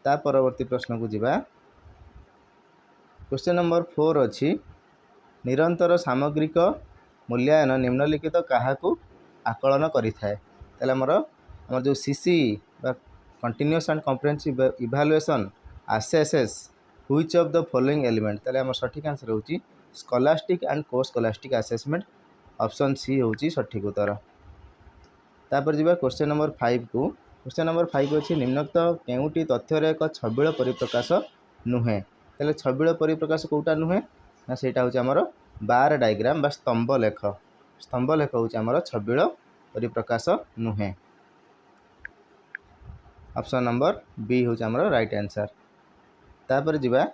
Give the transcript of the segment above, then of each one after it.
ता परवर्ती प्रश्न को जीवा। क्वेश्चन नंबर 4 अच्छी निरंतर सामग्रिक मूल्यांकन निम्नलिखित क्या आकलन करें जो CC continuous and comprehensive evaluation assesses which of the following element आम सठिक आंसर होची स्कॉलास्टिक एंड को स्कॉलास्टिक असेसमेंट ऑप्शन सी होची सठिक उत्तर। तापर जीवा क्वेश्चन नंबर 5 को। क्वेश्चन नंबर 5 अच्छी निम्नलिखित केउटी तथ्यर एक छबिल परिप्रकाश नुहे तेल छबिल परिप्रकाश कोटा नुहे ना सेटा होची हमर बार डायग्राम बा स्तंभ लेख होची हमर छबिल परिप्रकाश नुहे ऑप्शन नंबर बी होची हमर राइट आंसर। तापर जीवा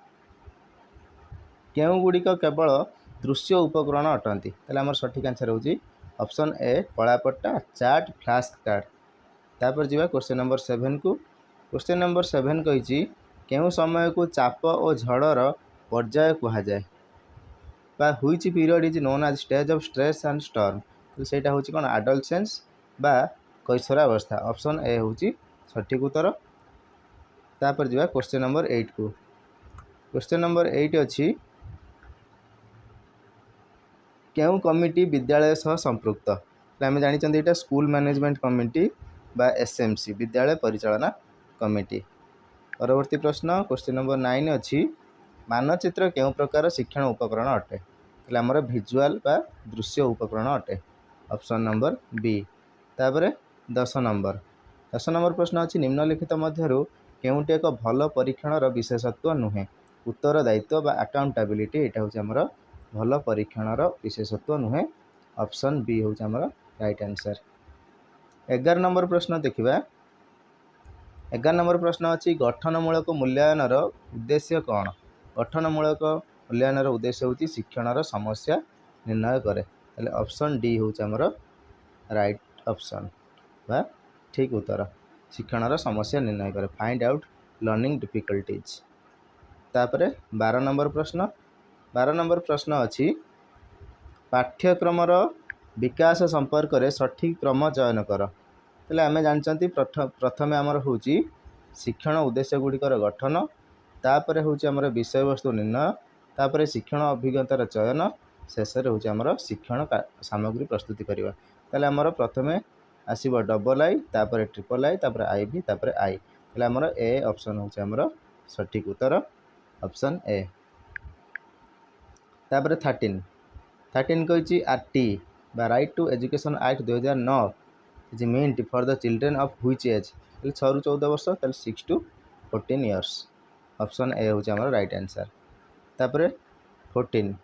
केउ गुड़िक केवल दृश्य उपकरण अटंती तेल हमर सठिक आंसर होची ऑप्शन ए कलापट्टा चार्ट फ्लैश कार्ड। तापर जीवा क्वेश्चन नंबर 7 को। क्वेश्चन नंबर 7 कही केउ समय को चाप और झड़र पर्याय कहा जाए बा which period is known as stage of stress and storm तो सेटा होची कोन एडोलसेंस बा कैशोरावस्था ऑप्शन ए होची सठिक उत्तर। तापर जीवा क्वेश्चन नंबर 8 को। क्वेश्चन नंबर 8 अच्छी केउ कमिटी विद्यालय सह संपृक्त आम जानी ये स्कूल मैनेजमेंट कमिटी बा एसएमसी विद्यालय परिचालना कमिटी। परवर्ती प्रश्न क्वेश्चन नंबर 9 अच्छी मानचित्र केउ प्रकार शिक्षण उपकरण अटे आमर भिजुआल बा दृश्य उपकरण अटे ऑप्शन नंबर बी। तापर 10 नंबर प्रश्न अच्छी निम्नलिखित मध्यरु केउटी एक भल परीक्षण विशेषत्व नुहे उत्तरदायित्व बा अकाउंटेबिलिटी एटा होची हमर भल परीक्षण विशेषत्व नुहे ऑप्शन बी होची हमर राइट आंसर। 11 नंबर प्रश्न देखिबा। 11 नंबर प्रश्न अच्छी गठनमूलक मूल्यांकन उद्देश्य कौन गठनमूलक मूल्यांकन उद्देश्य होची शिक्षण समस्या निर्णय करे ऑप्शन डी होची हमर राइट ऑप्शन बा ठीक उत्तर शिक्षण समस्या निर्णय करे फाइंड आउट लर्निंग डिफिकल्टीज। तापर 12 नंबर प्रश्न अच्छी पाठ्यक्रमर विकास संपर्क में सठिक क्रम चयन कर तेल आम जानते प्रथम आमर हूँ शिक्षण उद्देश्य गुड़िकर गठन तापर हूँ आमर विषय वस्तु निर्णय तापर शिक्षण अभिज्ञतार चयन शेष हूँ आमर शिक्षण सामग्री प्रस्तुति करवा तेल आमर प्रथम आसब डबल आई तापर ट्रिपल आई तापर आई भी तापर आई तेल आमर ए ऑप्शन हूँ आमर सठिक उत्तर ऑप्शन ए। तापर 13 कही आरटी बा right to education act 2009 is meant for the children of which age 6 ରୁ 14 वर्ष 6 to 14 इयर्स ऑप्शन ए हूँ आमर राइट आंसर। तापर 14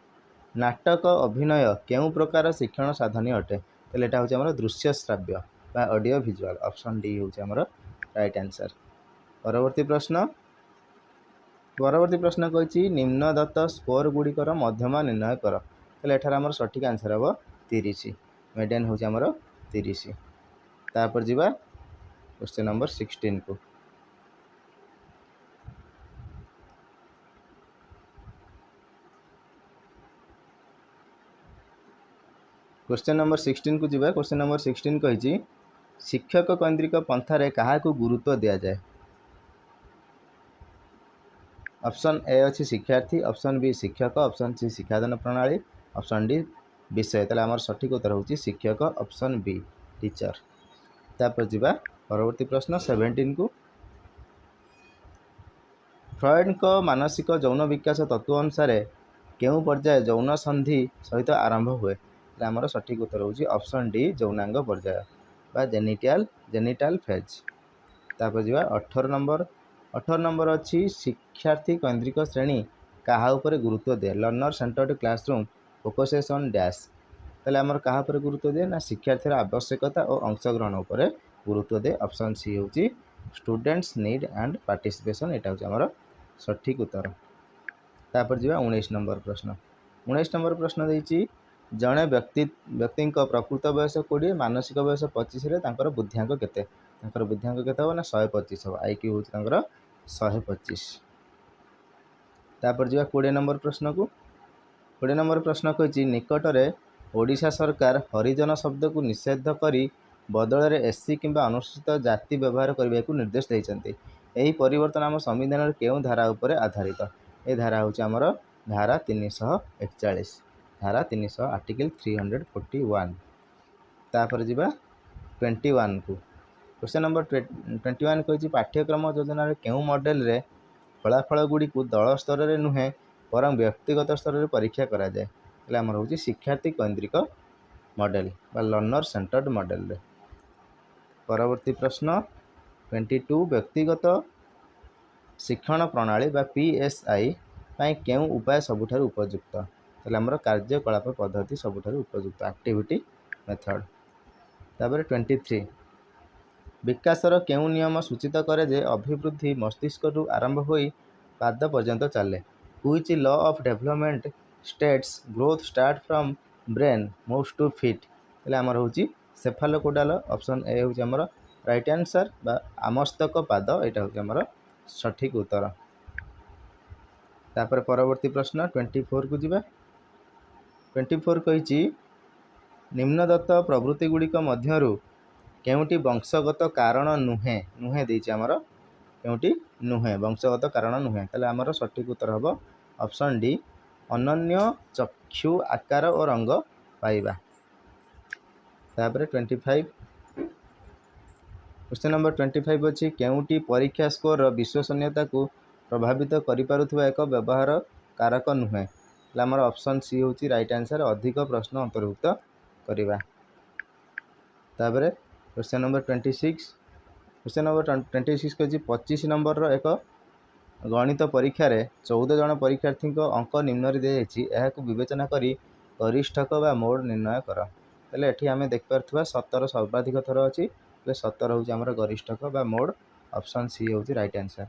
नाटक अभिनय केउ प्रकार शिक्षण साधन अटे तेल एटा हूँ आमर दृश्य श्राव्य बा ऑडियो विजुअल ऑप्शन डी हूँ आमर राइट आंसर। परवर्ती प्रश्न कही निम्न दत्त स्कोर गुड़िकर मध्यमा निर्णय कर तेल एठार आमर सठिक आंसर हम 30 मीडियन हूँ आमर 30। तापर जीवा क्वेश्चन नंबर 16 को। क्वेश्चन नंबर 16 को जीवा। क्वेश्चन नंबर 16 कही शिक्षक केन्द्रिक पंथारे क्या गुरुत्व दि जाए ऑप्शन ए अच्छी शिक्षार्थी ऑप्शन बी शिक्षक ऑप्शन सी शिक्षादान प्रणाली ऑप्शन डी विषय तेल आमर सठिक उत्तर होची शिक्षक ऑप्शन बी टीचर। तापर जीवा परवर्ती प्रश्न 17 को। फ्रॉइड को मानसिक यौन विकास तत्व अनुसार केउ पर्याय यौन संधि सहित आरंभ हुए आमर सठिक उत्तर होची ऑप्शन डी यौनांग पर्याय बा जेनिटाल फेज। तापर जीवा 18 नंबर अच्छी शिक्षार्थी केन्द्रिक श्रेणी क्या उपर गुरुत्व दे learner centred classroom focuses on dash तेल आमर क्या उपर गुरुत्व दे ना शिक्षार्थी आवश्यकता और अंशग्रहण उपर गुरुत्व दे ऑप्शन सी होची स्टूडेंट्स नीड एंड पार्टिसिपेशन एटा होची आमर सठिक उत्तर। तापर जीवा 19 नंबर प्रश्न देइची जड़े व्यक्ति प्रकृत बयस 20 मानसिक बयस 25 रे तांकर बुद्धिआंक केते हो ना 125 हो आईक्यू होची तांकर 125। तापर जीवा 20 नंबर प्रश्न को। 20 नंबर प्रश्न कही निकटरे ओडिशा सरकार हरिजन शब्द को निषेध करी बदल में एससी किंबा अनुसूचित जाति व्यवहार करने को निर्देश देते यही परिवर्तन आम संविधान केउं धारा उपरे आधारित? ए धारा हूँ आमर धारा 341 धारा 300 आर्टिकल 341। तापर जी 21 को क्वेश्चन नंबर 21 कही पाठ्यक्रम योजना केउं मॉडल रे फलाफल गुड़ी दल स्तर में नुहे बर व्यक्तिगत स्तर में परीक्षा कराए आमर हूँ शिक्षार्थी केन्द्रिक मॉडल बा लर्नर सेंटर्ड मॉडल रे। परवर्ती प्रश्न 22 व्यक्तिगत शिक्षण प्रणाली बा PSI केउं उपाय सबुठारु उपयुक्त? ताले हमर कार्यकलाप पद्धति सबुठारु उपयुक्त एक्टिविटी मेथड। तापर 23 विकासर केउं नियम सूचित करे जे अभिवृद्धि मस्तिष्क रु आरंभ होई पाद पर्यंत चले? Which law of development states growth start from brain moves to feet? ताले हमर होची सेफालोकोडाल। ऑप्शन ए होची हमर राइट आंसर बा आमस्तक पाद एटा होची हमर सठिक उत्तर। तापर परवर्ती प्रश्न 24 को जिबा। 24 कहिची निम्नदत्त प्रवृत्ति गुड़िक मध्यरु केउंटी वंशगत कारण नुहे नुहे देछि हमर केउंटी नुहे वंशगत कारण नुहे ताले हमर सठिक उत्तर हबो ऑप्शन डी अनन्य चक्षु आकार और रंग पाइबा। तापर 25 क्वेश्चन नंबर 25 अछि केउंटी परीक्षा स्कोर विश्वसनीयता को प्रभावित करि पारुथबा एक व्यवहार कारक नुहे हमर ऑप्शन सी होची राइट आंसर अधिक प्रश्न अंतर्भुक्त करिबा। तापर क्वेश्चन नंबर 26 क्वेश्चन नंबर 26 कहि 25 नंबर रो एक गणित परीक्षा रे 14 जन परीक्षार्थी को अंक निम्न रे देछि एहाकु विवेचना करी गरिष्ठक बा मोड निर्णय कर। तले एठी हमें देख परथबा 17 सर्वाधिक थर अछि 17 होची हमर गरिष्ठक बा मोड ऑप्शन सी होची राइट आंसर।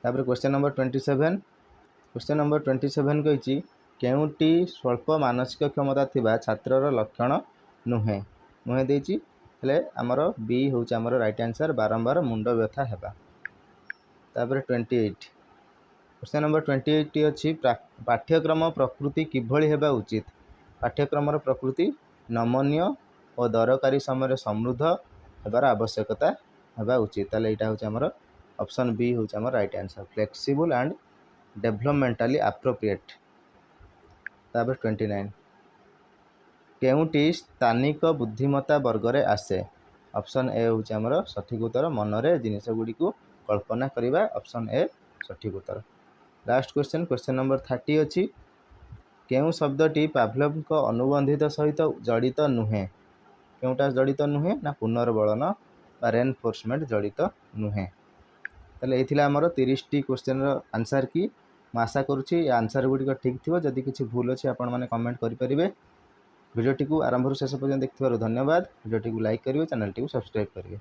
तापर क्वेश्चन नंबर 27 क्वेश्चन नंबर 27 कहि केउंटी स्वल्प मानसिक क्षमता थिबा छात्रर लक्षण नुहे नुहे देछि हेले हमर बी होची हमर राइट आंसर बारंबार मुंड व्यथा हेबा। तापर 28 क्वेश्चन नंबर 28 अछि पाठ्यक्रम प्रकृति किभଳି हेबा उचित? पाठ्यक्रम प्रकृति नमनीय और दरकारी समय समृद्ध हेबार आवश्यकता हेबा उचित ताले एटा होची हमर ऑप्शन बी होची हमर right answer flexible and developmentally appropriate. तापर 29 केउंटी स्थानिक बुद्धिमत्ता वर्ग रे आसे? ऑप्शन ए होची हमर सठिक उत्तर मनरे जिनिस गुडी को कल्पना करिबा ऑप्शन ए सठिक उत्तर। लास्ट क्वेश्चन क्वेश्चन नंबर 30 अछि केउ शब्दटी पाभलोव को अनुबंधित सहित जड़ित नुहे केउटा जड़ित नुहे ना पुनर्बलन बा रेनफोर्समेंट जड़ित नुहे ताले एथिला हमर 30 टी क्वेश्चन रो आंसर की आशा करुछि आंसर गुडी ठीक थिबो जदि किछि भूल अछि आपण माने कमेंट करि परिबे। वीडियो टी को आरंभ रु शेष पर्यंत देखिथिबारु धन्यवाद। वीडियो टी को लाइक करिवे चैनल टी को सब्सक्राइब करिवे।